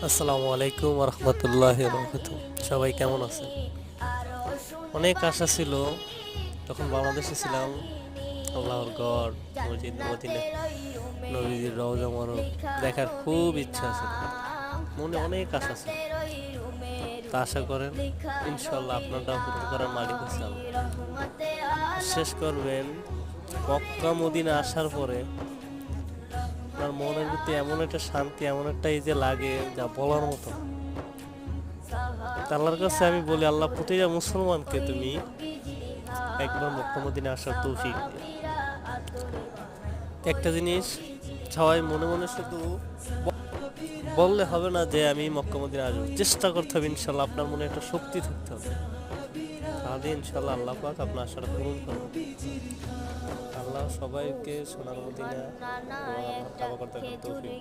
আসসালামু আলাইকুম রহমতুল্লাহ বরকাত। সবাই কেমন আছেন? অনেক আশা ছিল তখন বাংলাদেশে ছিলাম। আল্লাহর গড় মসজিদ মদিনা, নবীজির রওজা মোবারক দেখার খুব ইচ্ছা ছিল, মনে অনেক আশা ছিল। তা আশা করেন ইনশাল্লাহ আপনারটাও পূরণ করার মালিক আছে আল্লাহ। শেষ করবেন মক্কা মদিনা আসার পরে আপনার মনের ভিতরে এমন একটা শান্তি, এমন একটা এই যে লাগে যা বলার মতো। আল্লাহর কাছে আমি বলি, আল্লাহ প্রতিটা মুসলমানকে তুমি একবার মক্কা মদিনা আসার তৌফিক দিও। একটা জিনিস সবাই মনে মনে শুধু বললে হবে না যে আমি মক্কা মদিনা আসবো, চেষ্টা করতে হবে। ইনশাল্লাহ আপনার মনে একটা শক্তি থাকতে হবে, তাহলে ইনশাল্লাহ আল্লাহ পাক আপনার আশাটা পূরণ করবে। আল্লাহ সবাইকে সোনার মদিনা এবং আল্লাহর কাবা করতে তৌফিক দিন।